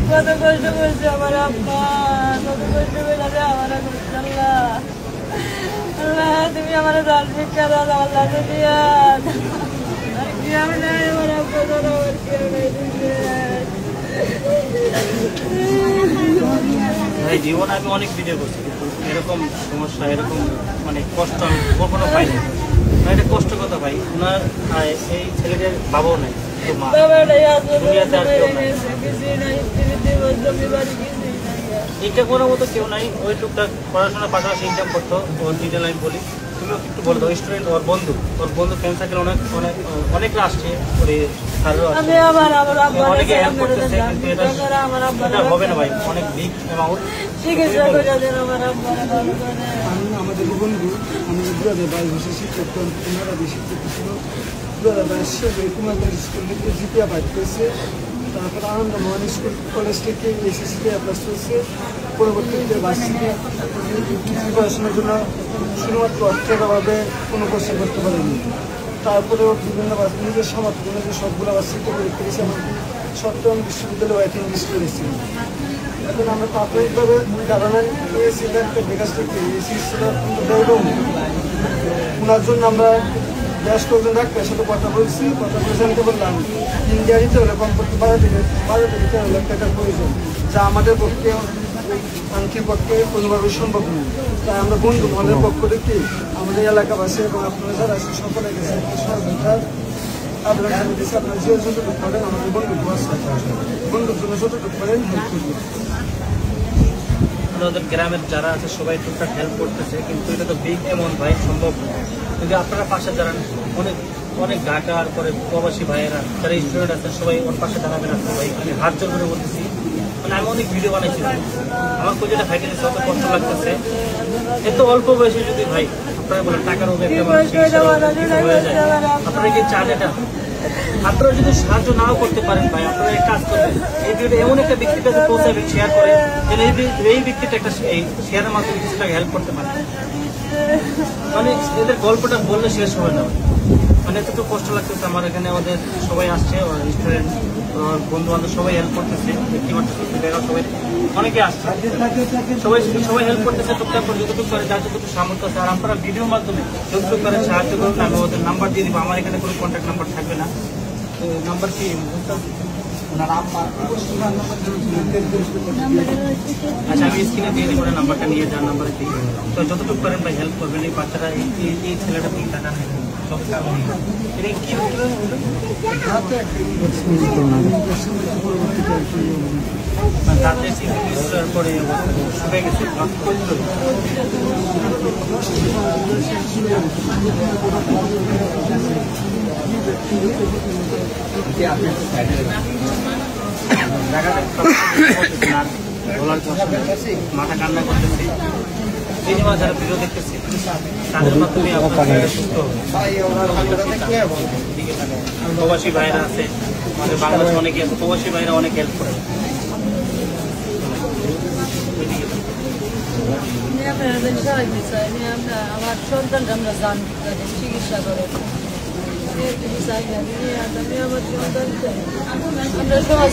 কত কষ্ট করছে আমার আব্বা, কত কষ্ট করে আমার আল্লাহ, তুমি আমার জাল শিক্ষা দাও, আল্লাহ দিয়া আমি নাই আমার আব্বা ধরো আমার কেউ নেই। ভাই জীবনে আমি অনেক ভিডিও করছি, কিন্তু এরকম সমস্যা, এরকম মানে কষ্ট আমি কখনো পাইনি। এটা কষ্ট কথা ভাই, ওনার এই ছেলেদের বাবাও নাই, ইনকাম করার মতো কেউ নাই। ওই টুকটাক পড়াশোনার পাশাপাশি ইনকাম করতো। ওর ডিটেল আমি বলি, তুমিও একটু বলে দাও। স্টুডেন্ট, ওর বন্ধু ফ্রেন্ড সার্কেল অনেকরা আসছে, অনেকে হেল্প করতেছে, কিন্তু এটা হবে না ভাই, অনেক বিগ অ্যামাউন্ট। আমাদের বন্ধু, আমাদের 2022 শিক্ষক ওনারা বেশি করতেছিল। 2022 কুমারগঞ্জ স্কুল থেকে জিপিএ পাঠ করেছে, তারপর আনন্দমোহন স্কুল কলেজ থেকে এসএসসিতে অ্যাপ্লাস করেছে। পরবর্তীতে ভার্সিটি পড়াশোনার জন্য শুধুমাত্র অর্থের অভাবে কোনো কোর্স করতে পারেনি। তারপরেও বিভিন্ন নিজের সামর্থ্য যে সবগুলো ভার্সিটিতে পরীক্ষা করেছে, এমনকি চট্টগ্রাম বিশ্ববিদ্যালয়ে অ্যাটেন্ড করেছি। এখন আমরা প্রাথমিকভাবে ধারণা পেয়েছিলাম বিকাশ থেকে ওনার জন্য আমরা বেশ কয়েকজন ডাক্তারের সাথে কথা বলছি। জানতে বললাম ইন্ডিয়া নিতে হলে কমপক্ষে 12 থেকে 13 লাখ টাকার প্রয়োজন, যা আমাদের পক্ষে আংটির পক্ষে কোনোভাবেই সম্ভব নয়। তাই আমরা বন্ধু মহলের পক্ষ থেকে আমাদের এলাকাবাসী এবং আপনারা যারা আছে সকলের কাছে সহযোগিতার আবেদন জানিয়েছি। আপনারা যে যতটুকু করেন আমাদের বন্ধুর জন্য যতটুকু করেন হেল্প করবেন। আমাদের গ্রামের যারা আছে সবাই টুকটাক হেল্প করতেছে, কিন্তু এটা তো বিগ অ্যামাউন্ট ভাই, সম্ভব না। যদি আপনারা পাশে দাঁড়ান, অনেক ঢাকার পরে প্রবাসী ভাইয়েরা যারা স্টুডেন্ট আছেন সবাই ওর পাশে দাঁড়াবেন। আসলে ভাই আমি হাত জোর করে বলতেছি, মানে আমি অনেক ভিডিও বানাইছিলাম, আমার যেটা ভাইকে দিচ্ছে অত কষ্ট লাগতেছে। এত অল্প বয়সে যদি ভাই আপনারা বলেন টাকার অভাবে হয়ে যায়, আপনারা কি চান এটা? আপনারা যদি সাহায্য নাও করতে পারেন ভাই, আপনারা এক কাজ করবেন, এই ভিডিওটা এমন একটা ব্যক্তির কাছে পৌঁছাবেন, শেয়ার করে, এই ব্যক্তিটা একটা এই শেয়ারের মাধ্যমে কিছু টাকা হেল্প করতে পারে। মানে এদের গল্পটা বললে শেষ হবে না, মানে এতটুকু কষ্ট লাগতেছে আমার। এখানে আমাদের সবাই আসছে, স্টুডেন্ট, বন্ধু বান্ধব সবাই হেল্প করতেছে, সবাই অনেকে আসছে, সবাই হেল্প করতেছে টুকটাক করে যতটুকু করে, যার যতটুকু সামর্থ্য আছে। আর আপনারা ভিডিওর মাধ্যমে যতটুকু করে সাহায্য করুন। আমি ওদের নাম্বার দিয়ে দিব, আমার এখানে কোনো কন্ট্যাক্ট নাম্বার থাকবে না। তো নাম্বার কি আচ্ছা, আমি স্ক্রিনে দিয়ে দিব নাম্বারটা, নিয়ে যান নাম্বারে দিই। তো যতটুকু করেন ভাই হেল্প করবেন। এই বাচ্চারা এই ছেলেটা কি টাকা নেই, এটা কি তাতে পরে শুকে গেছে। মাথা কান্না করতেছি, সিনেমা যারা ভিডিও দেখতেছি তাদের মাধ্যমে সুস্থ প্রবাসী ভাইরা আছে, আমাদের বাংলাদেশে অনেকে আছে, প্রবাসী ভাইরা অনেক হেল্প করে। আমার সন্তানরা আমরা জানি চিকিৎসা করে, আমরা সহজ